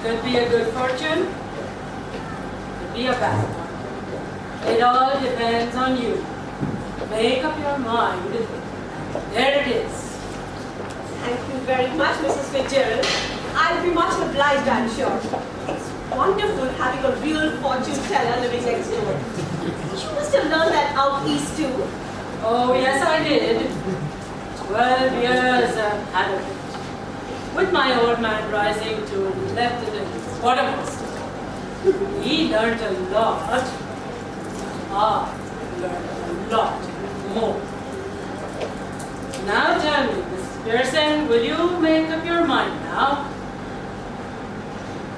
could be a good fortune, it could be a bad one. It all depends on you. Make up your mind. There it is. Thank you very much, Mrs. Fitzgerald. I'll be much obliged, I'm sure. It's wonderful having a real fortune teller living next door. You must have learned that out east too. Oh, yes, I did. 12 years I've had of it. With my old man rising to lieutenant quartermaster. He learned a lot. I learned a lot more. Now tell me, Mrs. Pearson, will you make up your mind now?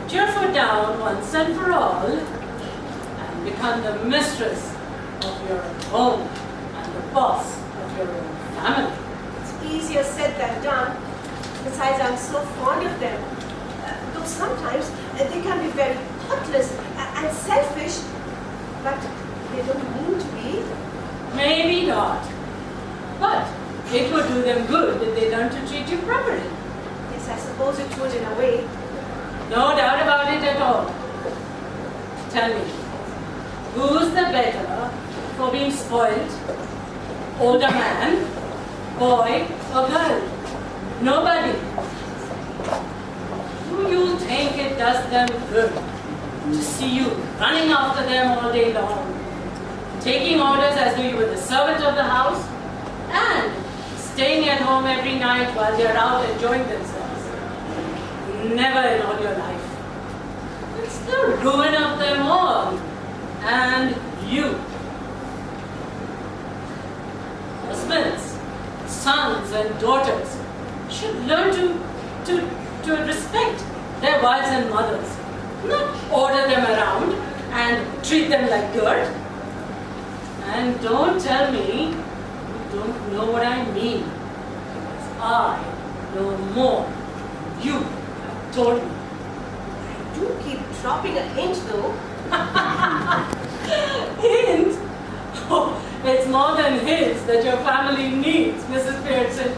Put your foot down once and for all and become the mistress of your home and the boss of your own family. It's easier said than done. Besides, I'm so fond of them. Though sometimes they can be very thoughtless and selfish, but they don't mean to be. Maybe not. But it would do them good if they learned to treat you properly. Yes, I suppose it would in a way. No doubt about it at all. Tell me, who's the better for being spoiled? Older man, boy, or girl? Nobody. Do you think it does them good to see you running after them all day long, taking orders as though you were the servant of the house, and staying at home every night while they're out enjoying themselves? Never in all your life. It's the ruin of them all, and you. Husbands, sons, and daughters should learn to respect their wives and mothers, not order them around and treat them like dirt. And don't tell me you don't know what I mean, because I know more than you have told me. I do keep dropping a hint though. Hint? Oh, it's more than hints that your family needs, Mrs. Pearson.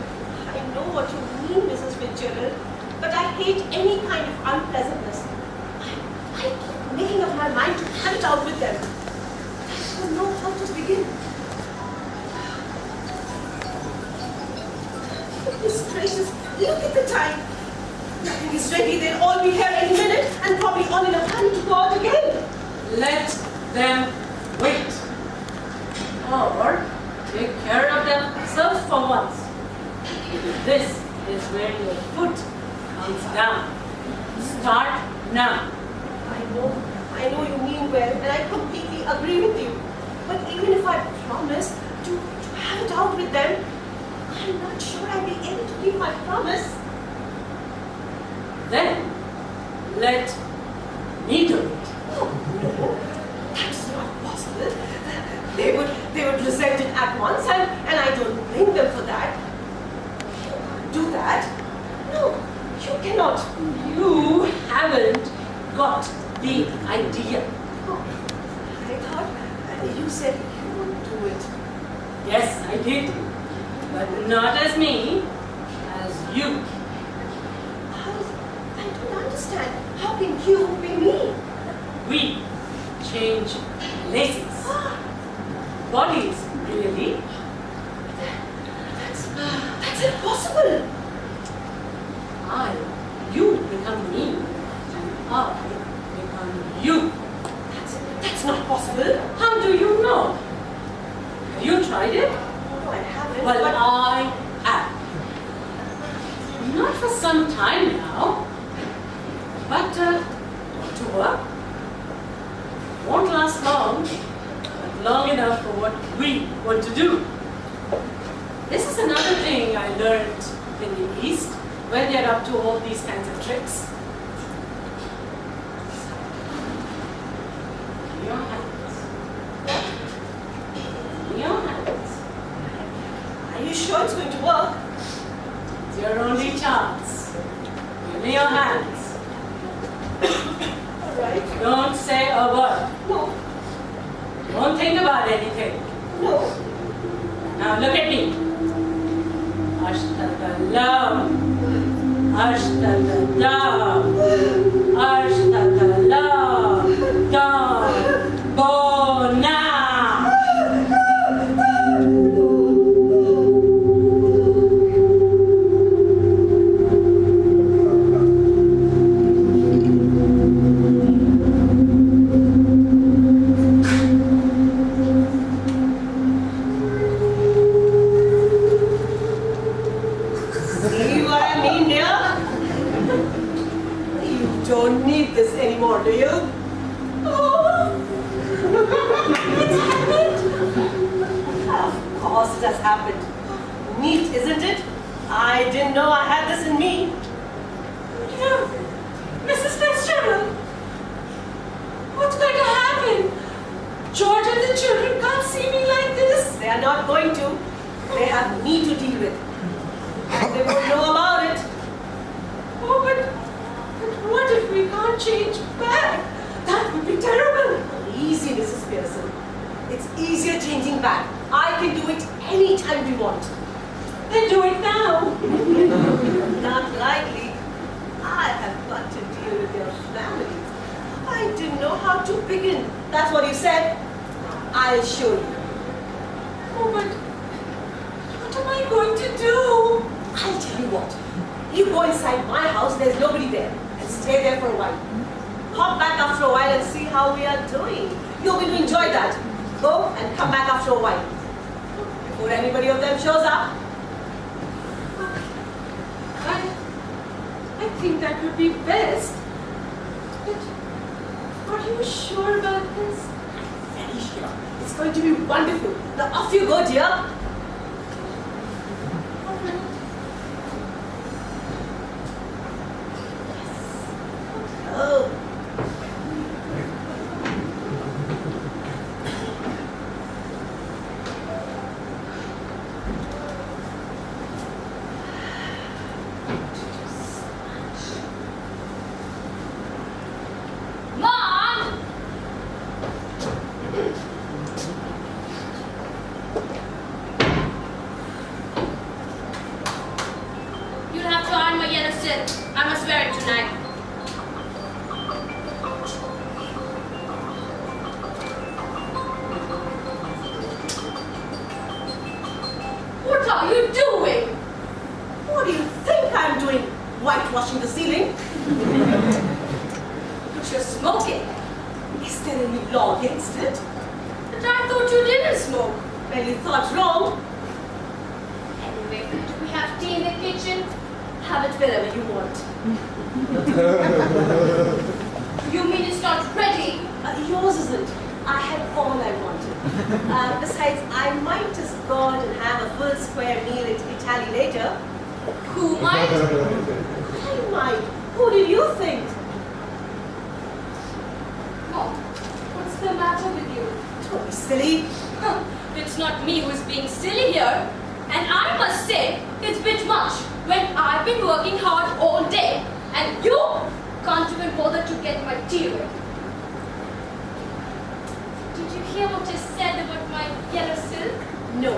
I know what you mean, Mrs. Fitzgerald, but I hate any kind of unpleasantness. I keep making up my mind to have it out with them. I don't know how to begin. Goodness gracious, look at the time. Nothing is ready, they'll all be here any minute and probably all in a hurry to go out again. Let them wait. Or take care of themselves for once. This is where your foot comes down. Start now. I know you mean well, and I completely agree with you. But even if I promise to have it out with them, I'm not sure I'll be able to keep my promise. Then let me do it. Oh, no, that's not possible. They would resent it at once, and I don't blame them for that. You can't do that. No, you cannot. You haven't got the idea. Oh, I thought you said you would do it. Yes, I did. But not as me, as you. I don't understand. How can you be me? We change places. Bodies, really. That's impossible. You become me, and I become you. That's not possible. How do you know? Have you tried it? No, I haven't. Well, but I have. Not for some time now, but to work. Won't last long, but long enough for what we want to do. This is another thing I learned in the East, where they're up to all these kinds of tricks. Your hands. Your hands. are you sure it's going to work? It's your only chance. Give me your hands. All right. Don't say a word. No. Don't think about anything. No. Now look at me. Ashtadallam. Ashtadallam. clean, dear. You don't need this anymore, do you? Oh, it's happened. Of course it has happened. Neat, isn't it? I didn't know I had this in me. Yeah, Mrs. Fitzgerald. What's going to happen? George and the children can't see me like this. They are not going to. They have me to deal with. And they won't know about it. Oh, but what if we can't change back? That would be terrible. Easy, Mrs. Pearson. It's easier changing back. I can do it anytime we want. Then do it now. Not likely. I have got to deal with your family. I didn't know how to begin. That's what you said. I'll show you. Oh, but what am I going to do? I'll tell you what. You go inside my house, there's nobody there, and stay there for a while. Hop back after a while and see how we are doing. You're going to enjoy that. Go and come back after a while. Before anybody of them shows up. I think that would be best. But are you sure about this? Very sure. It's going to be wonderful. Now off you go, dear. Oh. Mom! You'll have to iron my yellow silk. I must wear it tonight. What are you doing? What do you think I'm doing? Whitewashing the ceiling? But you're smoking. Is there any law against it? But I thought you didn't smoke. Well, you thought wrong. Anyway, do we have tea in the kitchen? Have it wherever you want. You mean it's not ready? Yours isn't. I had all I wanted. Besides, I might just go out and have a full square meal at Italy later. Who might? I might. Who did you think? Mom, what's the matter with you? Don't be silly. Huh, it's not me who's being silly here. And I must say, it's a bit much when I've been working hard all day and you can't even bother to get my tea ready. Did you hear what I said about my yellow silk? No.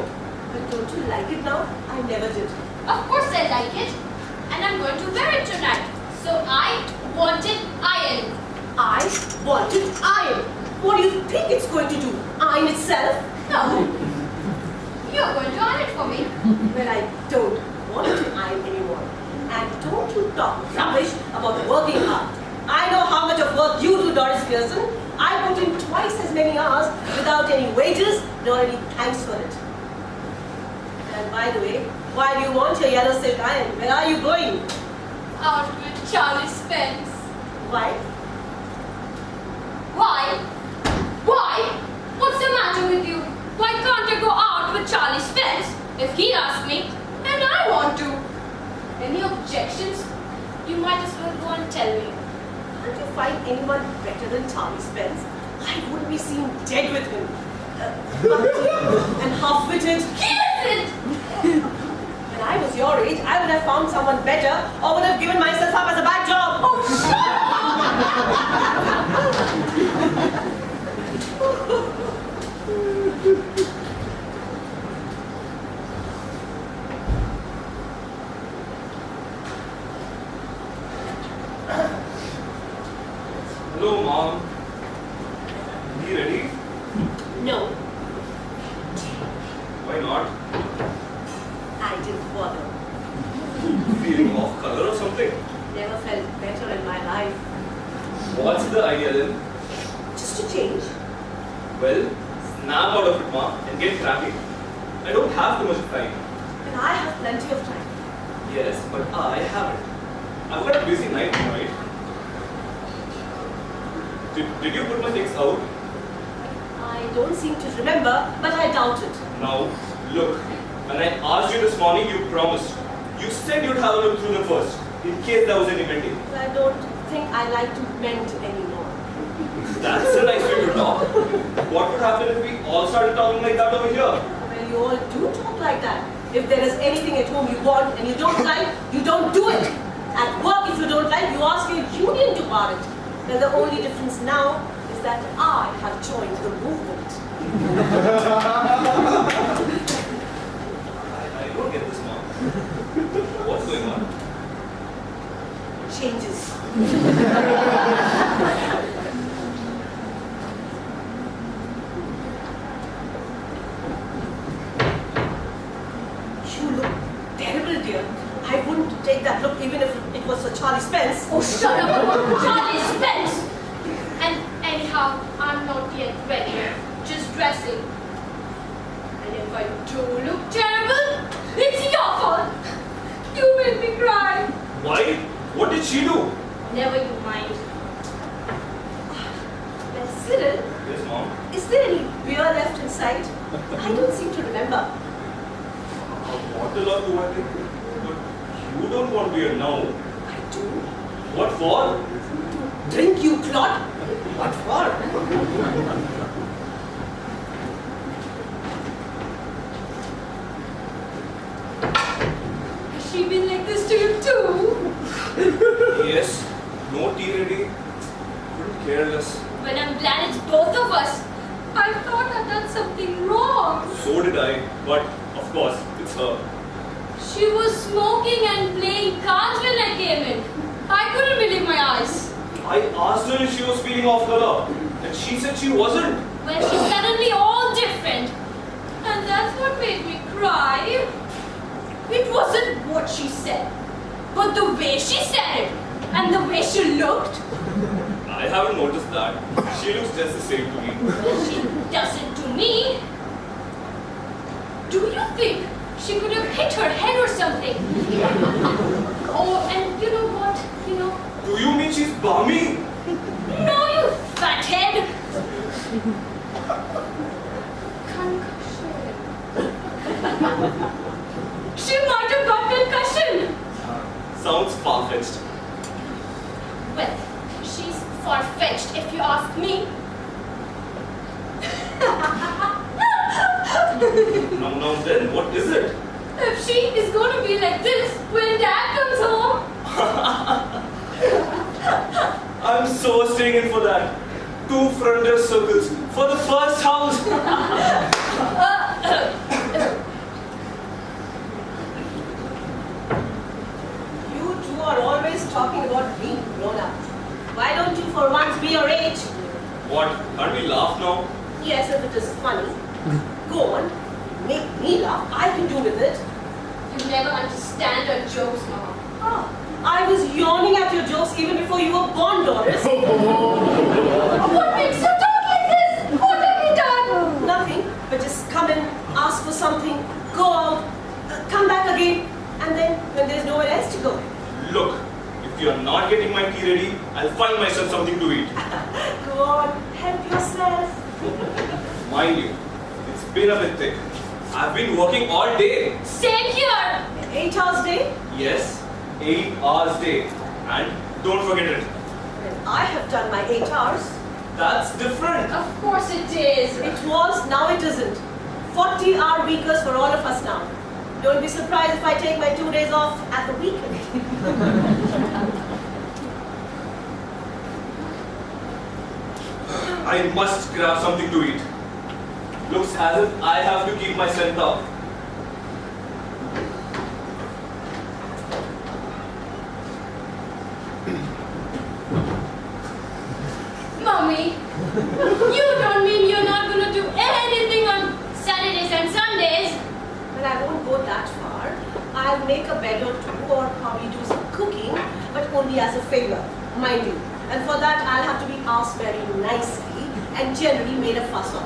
But don't you like it now? I never did. Of course I like it. And I'm going to wear it tonight. So I want it ironed. I want it iron. What do you think it's going to do? Iron itself? No. You're going to iron it for me. Well, I don't want to iron anymore. And don't you talk rubbish about working hard. I know how much of work you do, Doris Pearson. I put in twice as many hours without any wages nor any thanks for it. And by the way, why do you want your yellow silk iron? Where are you going? Out with Charlie Spence. Why? Why? Why? What's the matter with you? Why can't I go out with Charlie Spence? If he asks me, then I want to. Any objections? You might as well go and tell me. Can't you find anyone better than Charlie Spence? I wouldn't be seen dead with him. Lucky and half-witted. He isn't! When I was your age, I would have found someone better or would have given myself up as a bad job. Oh, shut Hello, Mom. Are you ready? No, Why not? I didn't bother. Feeling off color or something? Never felt better in my life. What's the idea then? Just to change. Well, snap out of it, Mom, and get cracking. I don't have too much time. And I have plenty of time. Yes, but I haven't. I've got a busy night tonight. Did you put my things out? I don't seem to remember, but I doubt it. Now, look. When I asked you this morning, you promised. You said you'd have a look through them first, in case there was any mending. I don't think I like to mend anymore. That's a nice way to talk. What would happen if we all started talking like that over here? Well, you all do talk like that. If there is anything at home you want and you don't like, you don't do it. At work, if you don't like, you ask your union to bar it. Well, the only difference now is that I have joined the movement. I don't get this, Mom. What's going on? Changes. You look terrible, dear. I wouldn't take that look even if it was for Charlie Spence. Oh, shut up about Charlie Spence! And anyhow, I'm not yet ready. Just dressing. And if I do look terrible, it's your fault. You made me cry. Why? What did she do? Never you mind. Well, Cyril, Yes, Mom. is there any beer left inside? I don't seem to remember. A bottle or two, I think. But you don't want beer now. I do. What for? Drink, you clod. What for? Has she been like this to you too? Yes. No tea ready. Couldn't care less. Well, I'm glad it's both of us. I thought I'd done something wrong. So did I. But, of course, it's her. She was smoking and playing cards when I came in. I couldn't believe my eyes. I asked her if she was feeling off color. And she said she wasn't. Well, she's suddenly all different. And that's what made me cry. It wasn't what she said, but the way she said it and the way she looked. I haven't noticed that. She looks just the same to me. She doesn't to me. Do you think she could have hit her head or something? Oh, and you know what? Do you mean she's balmy? No, you fathead! Concussion. She might have got concussion. Sounds far-fetched. Well, she's far-fetched if you ask me. Now then, what is it? If she is going to be like this when Dad comes home. I'm so staying in for that. 2 front desk circles for the first house. You two are always talking about being grown up. Why don't you for once be your age? What? Can't we laugh now? Yes, if it is funny. Go on. Make me laugh. I can do with it. You never understand her jokes, Mama. Ah, I was yawning at your jokes even before you were born, Doris. What makes you talk like this? What have you done? Nothing, but just come in, ask for something, go out, come back again, and then when there's nowhere else to go. Look, if you're not getting my tea ready, I'll find myself something to eat. Go on, help yourself. Mind you, it's been a bit thick. I've been working all day. Same here. 8 hours day? Yes, 8 hours day. And don't forget it. Well, I have done my 8 hours. That's different. Of course it is. It was, now it isn't. 40-hour weekers for all of us now. Don't be surprised if I take my 2 days off at the weekend. I must grab something to eat. Looks as if I have to keep my strength up. Mommy, you don't mean you're not going to do anything on Saturdays and Sundays? But I won't go that far. I'll make a bed or two or probably do some cooking, but only as a favor, mind you. And for that, I'll have to be asked very nicely and generally made a fuss of.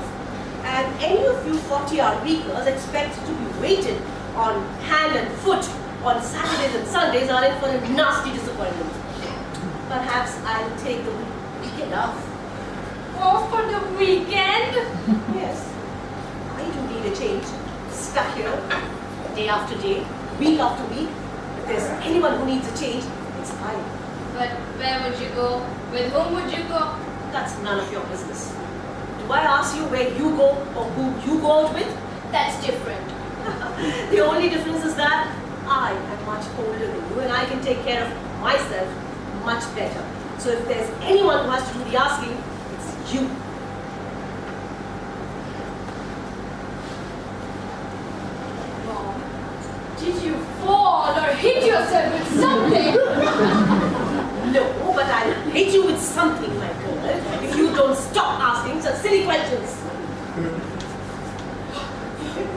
And any of you 40-hour weekers expect to be waited on hand and foot on Saturdays and Sundays are in for a nasty disappointment. Perhaps I'll take the weekend off. Off for the weekend? Yes, I do need a change. Stuck here, day after day, week after week. If there's anyone who needs a change, it's I. But where would you go? With whom would you go? That's none of your business. Do I ask you where you go or who you go out with? That's different. The only difference is that I am much older than you and I can take care of myself much better. So if there's anyone who has to do the asking, it's you. Mom, did you fall or hit yourself with something? No, but I'll hit you with something, my girl, if you don't stop asking such silly questions.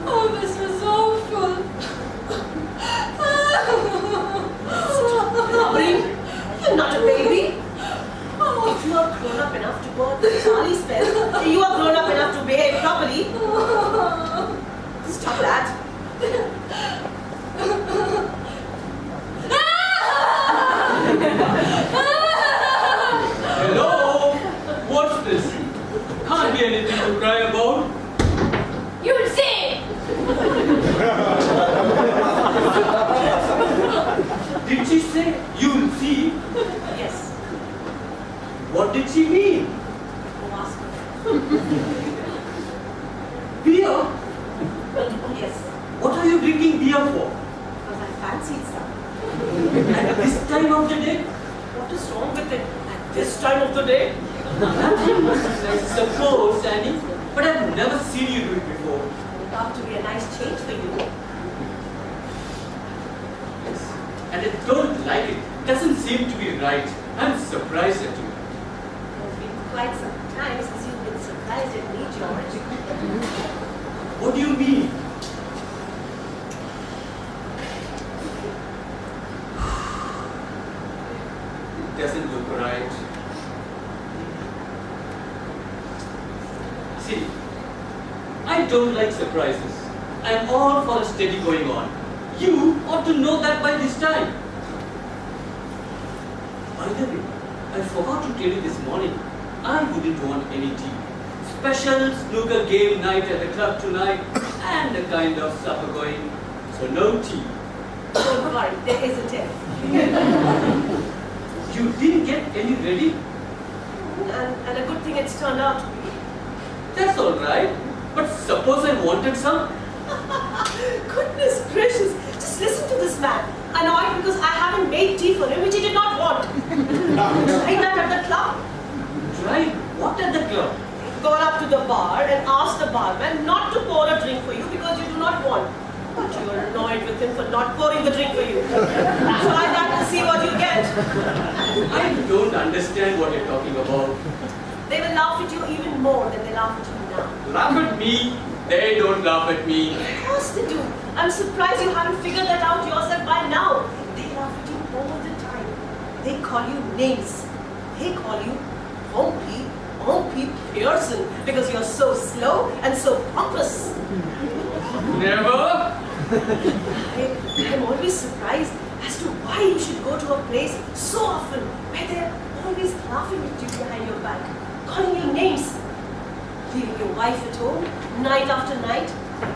Oh, this was awful. Stop blubbering. You're not a baby. If you are grown up enough to go out with Charlie's spell, you are grown up enough to behave properly. Stop that. Hello? What's this? Can't be anything to cry about. You'll see. Did she say you'll see? Yes. What did she mean? Go ask her. Beer? Yes. What are you drinking beer for? Because I fancied some. At this time of the day? What is wrong with it at this time of the day? Nothing, I suppose, Annie. But I've never seen you do it before. It ought to be a nice change for you. Yes. And I don't like it. Doesn't seem to be right. I'm surprised at you. It's been quite some time since you've been surprised at me, George. What do you mean? It doesn't look right. See, I don't like surprises. I'm all for a steady going on. You ought to know that by this time. By the way, I forgot to tell you this morning, I wouldn't want any tea. Special snooker game night at the club tonight and a kind of supper going. So no tea. Don't worry, there isn't any. You didn't get any ready? And a good thing it's turned out to be. That's all right. But suppose I wanted some? Goodness gracious, just listen to this man. Annoyed because I haven't made tea for him, which he did not want. Tried that at the club. Try what at the club? Gone up to the bar and asked the barman not to pour a drink for you because you do not want. But you are annoyed with him for not pouring the drink for you. Try that and see what you get. I don't understand what you're talking about. They will laugh at you even more than they laugh at you now. Laugh at me? They don't laugh at me. Of course they do. I'm surprised you haven't figured that out yourself by now. They laugh at you all the time. They call you names. They call you Humpy Pearson because you're so slow and so pompous. Never? I'm always surprised as to why you should go to a place so often where they're always laughing at you behind your back, calling you names. Leaving your wife at home night after night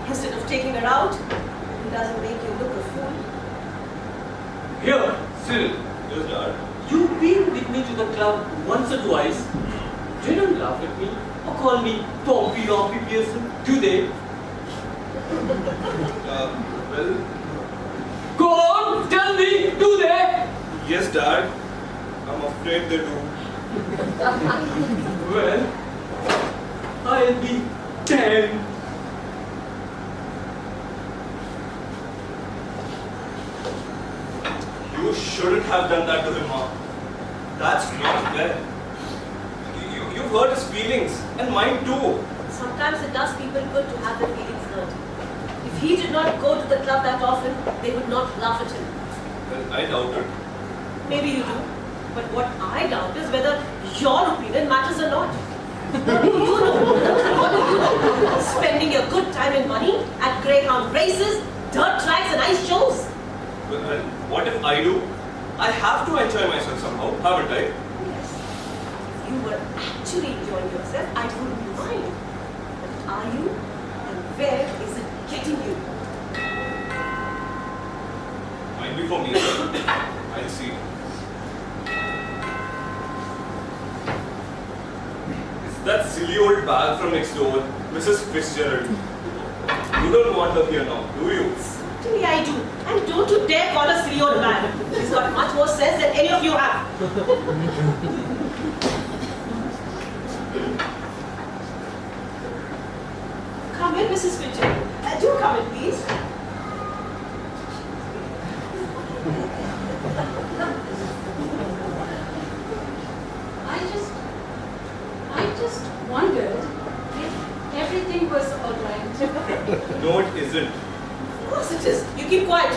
instead of taking her out. It doesn't make you look a fool. Here, Cyril. Yes, Dad. You've been with me to the club once or twice. They don't laugh at me or call me Pompey Pearson, do they? Well, Go on, tell me, do they? yes, Dad. I'm afraid they do. Well, I'll be damned. You shouldn't have done that to him, Ma. That's not fair. You've hurt his feelings, and mine too. Sometimes it does people good to have their feelings hurt. If he did not go to the club that often, they would not laugh at him. Well, I doubt it. Maybe you do. But what I doubt is whether your opinion matters or not. What do you know? What do you know? Spending your good time and money at greyhound races, dirt tracks and ice shows. Well, And what if I do? I have to enjoy myself somehow, haven't I? Yes. If you were actually enjoying yourself, I wouldn't mind. But are you? And where is it getting you? Might be for me. I'll see. Is that silly old bag from next door, Mrs. Fitzgerald? You don't want her here now, do you? Certainly I do. And don't you dare call her silly old man. She's got much more sense than any of you have. Come in, Mrs. Fitzgerald. Do come in, please. I just wondered if everything was all right. No, it isn't. Of course it is. You keep quiet.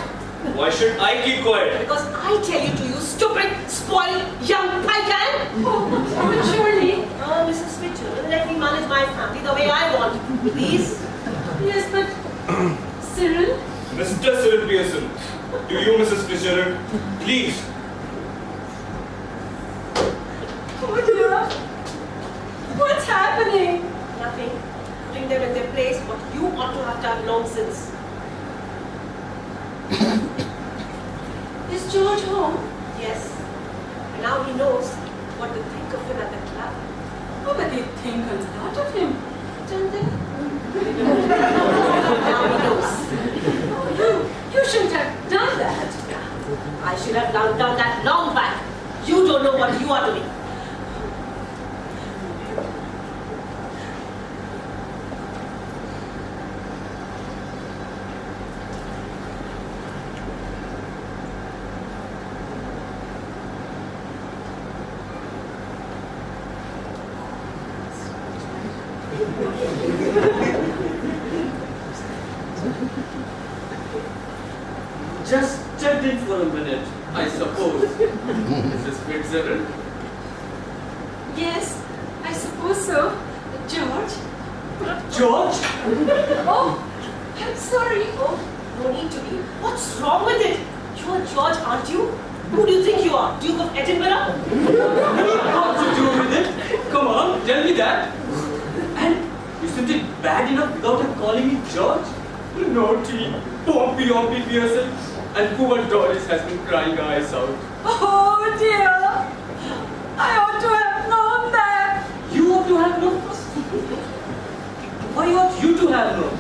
Why should I keep quiet? Because I tell you to, you stupid, spoiled, young pycan. But surely, Oh, Mrs. Fitzgerald, let me manage my family the way I want. Please. yes, but Cyril, Mr. Cyril Pearson, to you, Mrs. Fitzgerald, please. oh dear, what's happening? Nothing. Putting them in their place, what you ought to have done long since. Is George home? Yes. And now he knows what to think of him at the club. Oh, but they think a lot of him, don't they? Now he knows. Oh, you shouldn't have done that. I should have done that long back. You don't know what you are doing. Just checked in for a minute, I suppose. Mrs. Fitzgerald? Yes, I suppose so. George? George? Oh, I'm sorry. Oh, no need to be. What's wrong with it? You are George, aren't you? Who do you think you are? Duke of Edinburgh? What to do with it? Come on, tell me that. And isn't it bad enough without her calling me George? Naughty, Pompey Pearson. And poor Doris has been crying her eyes out. Oh dear, I ought to have known that. You ought to have known. Why ought you to have known?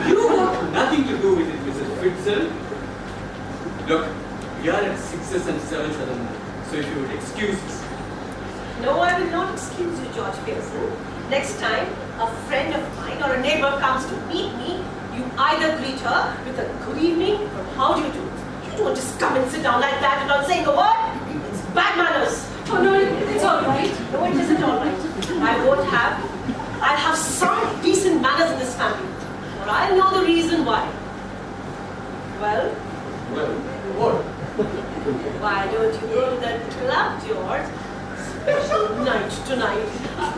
You have nothing to do with it, Mrs. Fitzgerald. Look, we are at 6s and 7s at the moment, so if you would excuse us. No, I will not excuse you, George Pearson. Next time a friend of mine or a neighbor comes to meet me, you either greet her with a good evening or how do you do? You don't just come and sit down like that without saying a word. It's bad manners. Oh no, it's all right. No, it isn't all right. I'll have some decent manners in this family. Or I'll know the reason why. Well, What? why don't you go to the club, George? Special night tonight.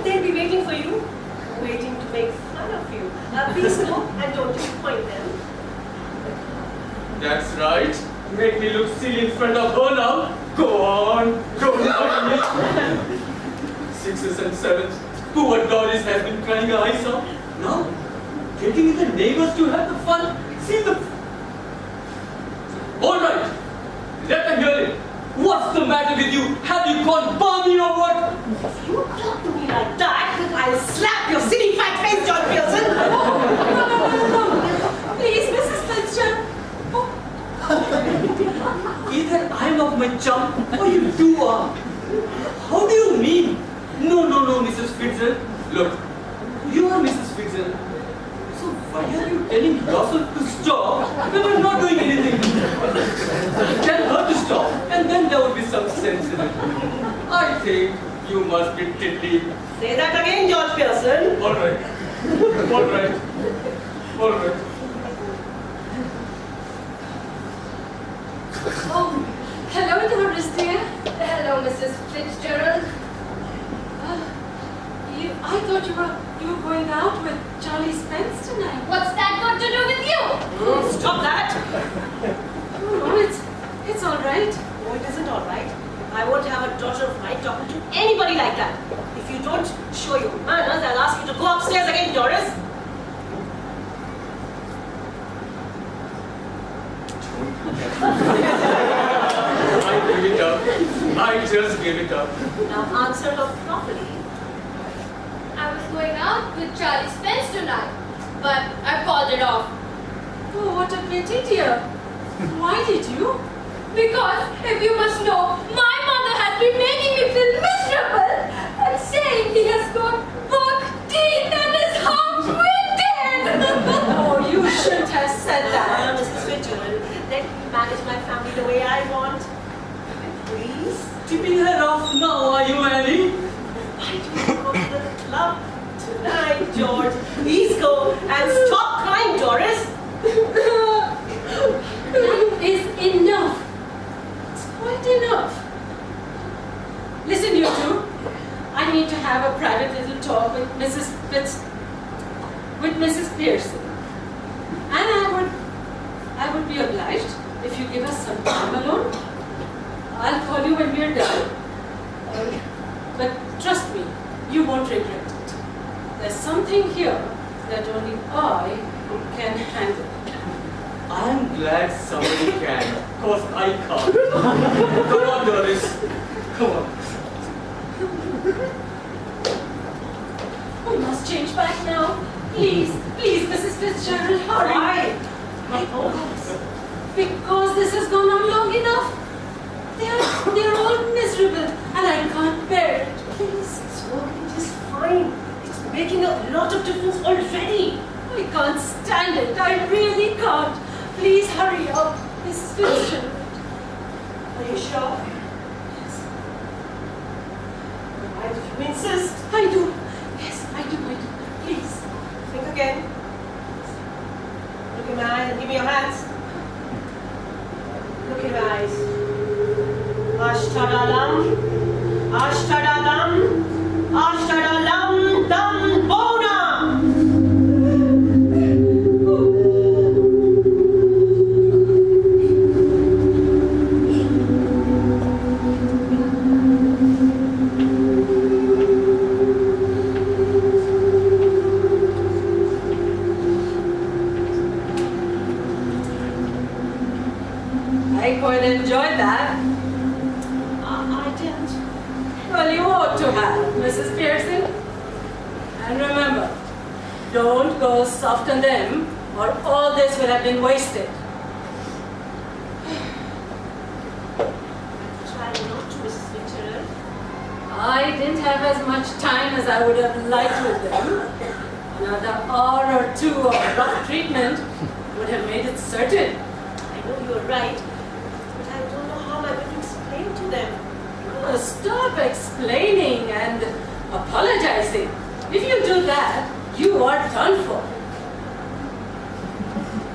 They'll be waiting for you. Waiting to make fun of you. Please go and don't disappoint them. That's right. Make me look silly in front of her now. Go on. Don't mind me. 6s and 7s. Poor Doris has been crying her eyes out. Now, getting in the neighbors to have the fun. See the... All right. Let her hear it. What's the matter with you? Have you gone balmy or what? If you talk to me like that, I'll slap your silly fat face, John Pearson. No. Please, Mrs. Fitzgerald. Either I'm of my chum or you two are. How do you mean? No, Mrs. Fitzgerald. Look, you are Mrs. Fitzgerald. So why are you telling yourself to stop when you're not doing anything? Tell her to stop, and then there would be some sense in it. I think you must be tiddly. Say that again, George Pearson. All right. Oh, hello, Doris dear. Hello, Mrs. Fitzgerald. I thought you were going out with Charlie Spence tonight. What's that got to do with you? Stop that. Oh, no, go upstairs again, Doris? I give it up. I just give it up. Now answer her properly. I was going out with Charlie Spence tonight, but I called it off. Oh, what a pity, dear. Why did you? Because, if you must know, my mother has been making me feel miserable and saying he has got buck teeth and is half-witted. Oh, you shouldn't have said that. Mrs. Fitzgerald, let me manage my family the way I want. Please? Tipping her off now, are you, Annie? Why do you go to the club tonight, George? Please go and stop crying, Doris. That is enough. It's quite enough. Listen, you two. I need to have a private little talk with Mrs. Pearson. And I would be obliged if you give us some time alone. I'll call you when we're done. But trust me, you won't regret it. There's something here that only I can handle. I'm glad somebody can, cause I can't. Come on, Doris. Come on. We must change back now. Please, please, Mrs. Fitzgerald, hurry. Because this has gone on long enough. They're all miserable and I can't bear it. Please, it's working just fine. It's making a lot of difference already. I can't stand it. I really can't. Please hurry up, Mrs. Fitzgerald. Are you sure? Yes, Why do you insist? I do. Yes, I do. Please. Think again. Look in my eyes and give me your hands. Look in my eyes. Ashtadalam, Ashtadalam, Ashtadalam, Dam, Bona. I quite enjoyed that. I didn't. Well, you ought to have, Mrs. Pearson. And remember, don't go soft on them, or all this would have been wasted. Try not to, Mrs. Fitzgerald. I didn't have as much time as I would have liked with them. Another hour or two of rough treatment would have made it certain. I know you're right, but I don't know how I'm going to explain to them. Oh, stop explaining and apologizing. If you do that, you are done for.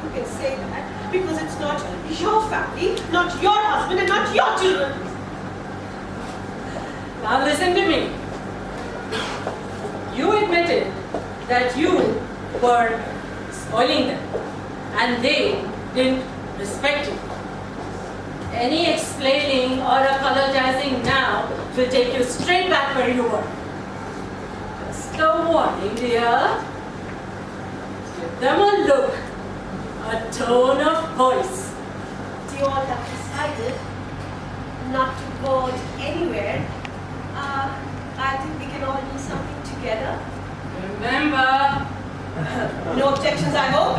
You can say that because it's not your family, not your husband, and not your children. Now listen to me. You admitted that you were spoiling them and they didn't respect you. Any explaining or apologizing now will take you straight back where you were. Just a warning, dear. Give them a look, a tone of voice. You all have decided not to go anywhere. I think we can all do something together. Remember, No objections, I hope?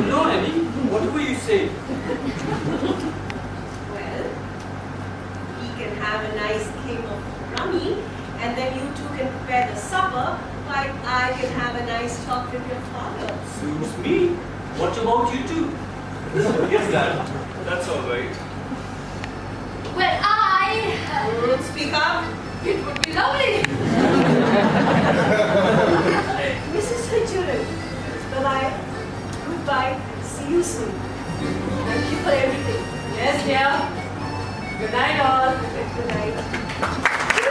No, Annie. Whatever you say. Well, we can have a nice game of rummy, and then you two can prepare the supper, while I can have a nice talk with your father. Suits me. What about you two? Yes, Dad. That's all right. Well, Speak up. it would be lovely. Mrs. Fitzgerald. Bye-bye. Goodbye. See you soon. Thank you for everything. yes, dear. Good night, all. Good night.